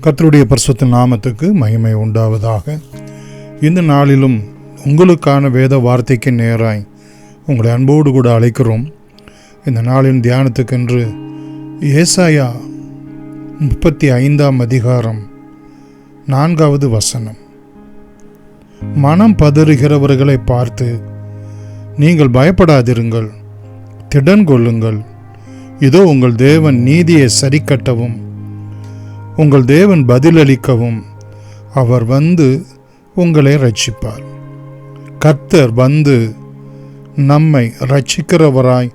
கர்த்தருடைய பரிசுத்த நாமத்துக்கு மகிமை உண்டாவதாக. இந்த நாளிலும் உங்களுக்கான வேத வார்த்தைக்கு நேராய் உங்களை அன்போடு கூட அழைக்கிறோம். இந்த நாளின் தியானத்துக்கென்று ஏசாயா 35 அதிகாரம் 4வது வசனம். மனம் பதறுகிறவர்களை பார்த்து நீங்கள் பயப்படாதிருங்கள், திடன் கொள்ளுங்கள். இதோ உங்கள் தேவன் நீதியை சரிக்கட்டவும் உங்கள் தேவன் பதிலளிக்கவும் அவர் வந்து உங்களை ரட்சிப்பார். கர்த்தர் வந்து நம்மை ரட்சிக்கிறவராய்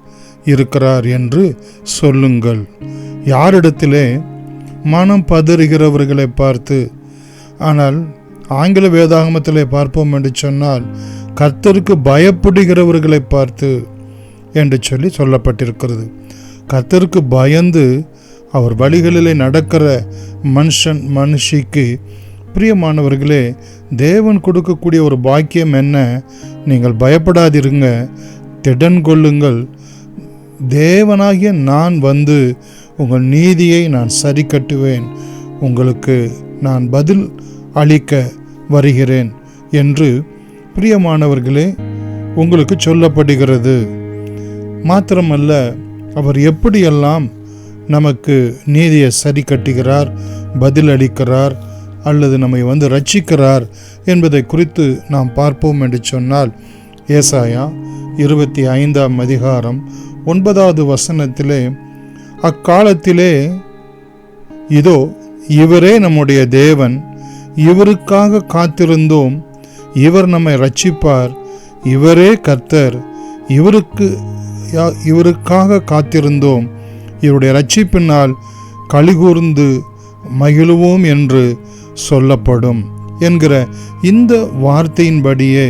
இருக்கிறார் என்று சொல்லுங்கள். யாரிடத்திலே? மனம் பதறுகிறவர்களை பார்த்து. ஆனால் ஆங்கில வேதாகமத்திலே பார்ப்போம் என்று சொன்னால் கர்த்தருக்கு பயப்படுகிறவர்களை பார்த்து என்று சொல்லப்பட்டிருக்கிறது. கர்த்தருக்கு பயந்து அவர் வழிகளிலே நடக்கிற மனுஷிக்கு பிரியமானவர்களே, தேவன் கொடுக்கக்கூடிய ஒரு பாக்கியம் என்ன? நீங்கள் பயப்படாதிருங்க, திடன் கொள்ளுங்கள். தேவனாகிய நான் வந்து உங்கள் நீதியை நான் சரி கட்டுவேன், உங்களுக்கு நான் பதில் அளிக்க வருகிறேன் என்று பிரியமானவர்களே உங்களுக்கு சொல்லப்படுகிறது. மாத்திரமல்ல, அவர் எப்படியெல்லாம் நமக்கு நீதியை சரி கட்டுகிறார், பதில் அளிக்கிறார், அல்லது நம்மை வந்து ரட்சிக்கிறார் என்பதை குறித்து நாம் பார்ப்போம் என்று சொன்னால், ஏசாயா 25 அதிகாரம் 9வது வசனத்திலே, அக்காலத்திலே இதோ இவரே நம்முடைய தேவன், இவருக்காக காத்திருந்தோம், இவர் நம்மை ரட்சிப்பார், இவரே கர்த்தர், இவருக்காக காத்திருந்தோம், இவருடைய ரட்சிப்பினால் கலிகூர்ந்து மகிழுவோம் என்று சொல்லப்படும் என்கிற இந்த வார்த்தையின்படியே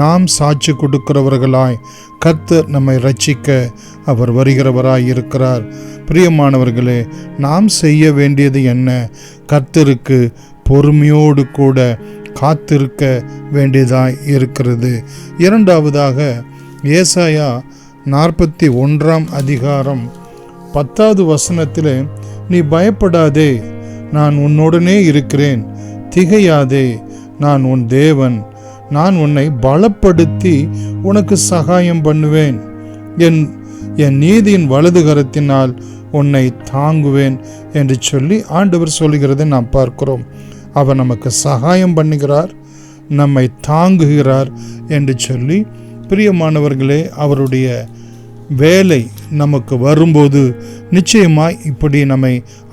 நாம் சாட்சி கொடுக்கிறவர்களாய் கர்த்தர் நம்மை ரட்சிக்க அவர் வருகிறவராய் இருக்கிறார். பிரியமானவர்களே, நாம் செய்ய வேண்டியது என்ன? கர்த்தருக்கு பொறுமையோடு கூட காத்திருக்க வேண்டியதாய் இருக்கிறது. இரண்டாவதாக ஏசாயா 41 அதிகாரம் 10வது வசனத்திலே, நீ பயப்படாதே, நான் உன்னுடனே இருக்கிறேன், திகையாதே, நான் உன் தேவன், நான் உன்னை பலப்படுத்தி உனக்கு சகாயம் பண்ணுவேன், என் நீதியின் வலது கரத்தினால் உன்னை தாங்குவேன் என்று சொல்லி ஆண்டவர் சொல்லுகிறதை நாம் பார்க்கிறோம். அவர் நமக்கு சகாயம் பண்ணுகிறார், நம்மை தாங்குகிறார் என்று சொல்லி பிரியமானவர்களே, அவருடைய வேலை நமக்கு வரும்போது நிச்சயமாய் இப்படி நம்மை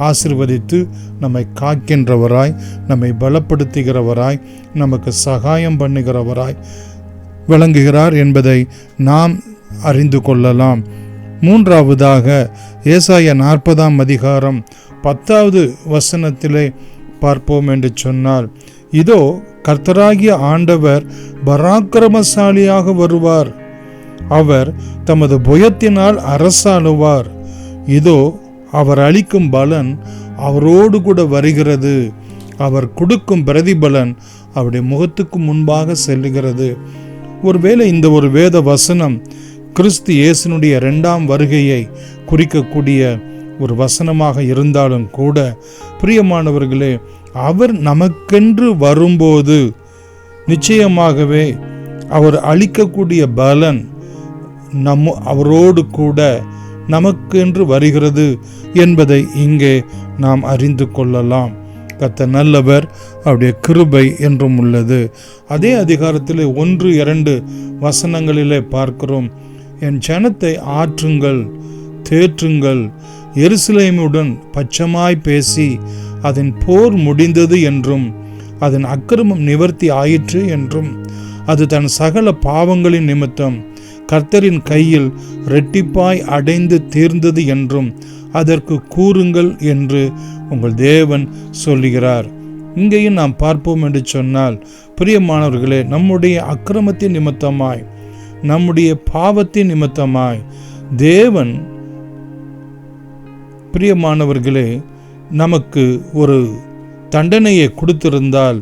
ஆசீர்வதித்து நம்மை காக்கின்றவராய், நம்மை பலப்படுத்துகிறவராய், நமக்கு சகாயம் பண்ணுகிறவராய் விளங்குகிறார் என்பதை நாம் அறிந்து கொள்ளலாம். மூன்றாவதாக ஏசாயா 40 அதிகாரம் 10வது வசனத்திலே பார்ப்போம் என்று சொன்னால், இதோ கர்த்தராகிய ஆண்டவர் பராக்கிரமசாலியாக வருவார், அவர் தமது புயத்தினால் அரசாளுவார், இதோ அவர் அளிக்கும் பலன் அவரோடு கூட வருகிறது, அவர் கொடுக்கும் பிரதிபலன் அவருடைய முகத்துக்கு முன்பாக செல்லுகிறது. ஒருவேளை இந்த ஒரு வேத வசனம் கிறிஸ்து இயேசுனுடைய 2ஆம் வருகையை குறிக்கக்கூடிய ஒரு வசனமாக இருந்தாலும் கூட, பிரியமானவர்களே, அவர் நமக்கென்று வரும்போது நிச்சயமாகவே அவர் அளிக்கக்கூடிய பலன் அவரோடு கூட நமக்கென்று வருகிறது என்பதை இங்கே நாம் அறிந்து கொள்ளலாம். கர்த்தர் நல்லவர், அவருடைய கிருபை என்றும் உள்ளது. அதே அதிகாரத்தில் 1-2 வசனங்களிலே பார்க்கிறோம், என் ஜனத்தை ஆற்றுங்கள், தேற்றுங்கள், எருசலேமுடன் பட்சமாய் பேசி அதன் போர் முடிந்தது என்றும் அதன் அக்கிரமம் நிவர்த்தி ஆயிற்று என்றும் அது தன் சகல பாவங்களின் நிமித்தம் கர்த்தரின் கையில் இரட்டிப்பாய் அடைந்து தீர்ந்தது என்றும் அதற்கு கூறுங்கள் என்று உங்கள் தேவன் சொல்லுகிறார். இங்கேயும் நாம் பார்ப்போம் என்று சொன்னால், பிரியமானவர்களே, நம்முடைய அக்கிரமத்தின் நிமித்தமாய், நம்முடைய பாவத்தின் நிமித்தமாய் தேவன் பிரியமானவர்களே நமக்கு ஒரு தண்டனையை கொடுத்திருந்தால்,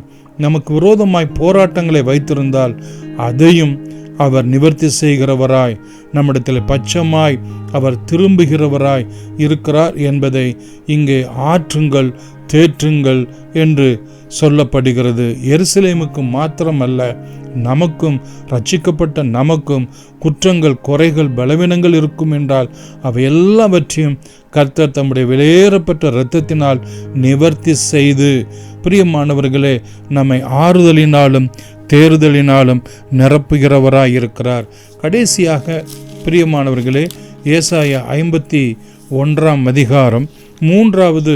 நமக்கு விரோதமாய் போராட்டங்களை வைத்திருந்தால், அதையும் அவர் நிவர்த்தி செய்கிறவராய், நம்மிடத்தில் பட்சமாய் அவர் திரும்புகிறவராய் இருக்கிறார் என்பதை இங்கே ஆற்றுங்கள், தேற்றுங்கள் என்று சொல்லப்படுகிறது. எருசலேமுக்கு மாத்திரமல்ல, நமக்கும், ரட்சிக்கப்பட்ட நமக்கும் குற்றங்கள், குறைகள், பலவீனங்கள் இருக்கும் என்றால் அவை எல்லாவற்றையும் கர்த்தர் தம்முடைய விலையேறப்பட்ட இரத்தத்தினால் நிவர்த்தி செய்து, பிரியமானவர்களே, நம்மை ஆறுதலினாலும் தேறுதலினாலும் நிரப்புகிறவராய் இருக்கிறார். கடைசியாக பிரியமானவர்களே, ஏசாயா 51 அதிகாரம் 3வது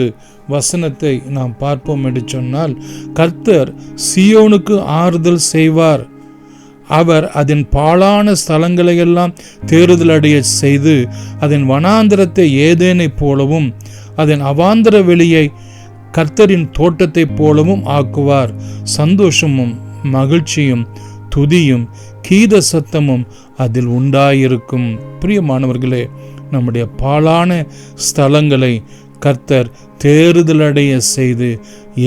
வசனத்தை நாம் பார்ப்போம் என்று சொன்னால், கர்த்தர் சீயோனுக்கு ஆறுதல் செய்வார், அவர் அதன் பாழான ஸ்தலங்களையெல்லாம் தேறுதல் அடைய செய்து, அதன் வனாந்திரத்தை ஏதேனைப் போலவும் அதன் அவாந்தர வெளியை கர்த்தரின் தோட்டத்தைப் போலவும் ஆக்குவார். சந்தோஷமும் மகிழ்ச்சியும் துதியும் கீத சத்தமும் அதில் உண்டாயிருக்கும். பிரியமானவர்களே, நம்முடைய பாழான ஸ்தலங்களை கர்த்தர் தேறுதலடைய செய்து,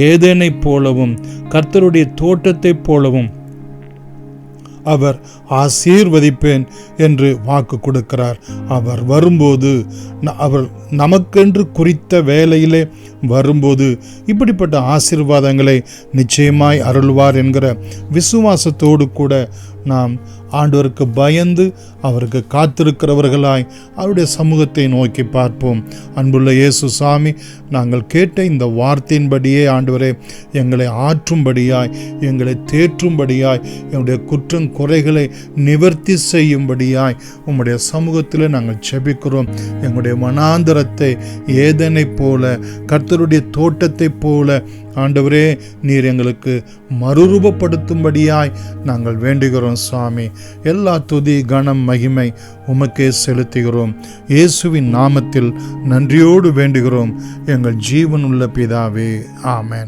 ஏதேனைப் போலவும் கர்த்தருடைய தோட்டத்தைப் போலவும் அவர் ஆசீர்வதிப்பேன் என்று வாக்கு கொடுக்கிறார். அவர் வரும்போது, அவர் நமக்கென்று குறித்த வேளையிலே வரும்போது இப்படிப்பட்ட ஆசீர்வாதங்களை நிச்சயமாய் அருள்வார் என்கிற விசுவாசத்தோடு கூட நாம் ஆண்டவருக்கு பயந்து அவருக்கு காத்திருக்கிறவர்களாய் அவருடைய சமூகத்தை நோக்கி பார்ப்போம். அன்புள்ள இயேசு சாமி, நாங்கள் கேட்ட இந்த வார்த்தையின்படியே ஆண்டவரே எங்களை ஆற்றும்படியாய், எங்களை தேற்றும்படியாய், எங்களுடைய குற்றம் குறைகளை நிவர்த்தி செய்யும்படியாய் உம்முடைய சமூகத்தில் நாங்கள் செபிக்கிறோம். எங்களுடைய வனாந்தரத்தை ஏதேனைப் போல, கர்த்தருடைய தோட்டத்தைப் போல ஆண்டவரே நீர் எங்களுக்கு மறுரூபப்படுத்தும்படியாய் நாங்கள் வேண்டுகிறோம் சுவாமி. எல்லா துதி, கனம், மகிமை உமக்கே செலுத்துகிறோம். இயேசுவின் நாமத்தில் நன்றியோடு வேண்டுகிறோம் எங்கள் ஜீவனுள்ள பிதாவே. ஆமென்.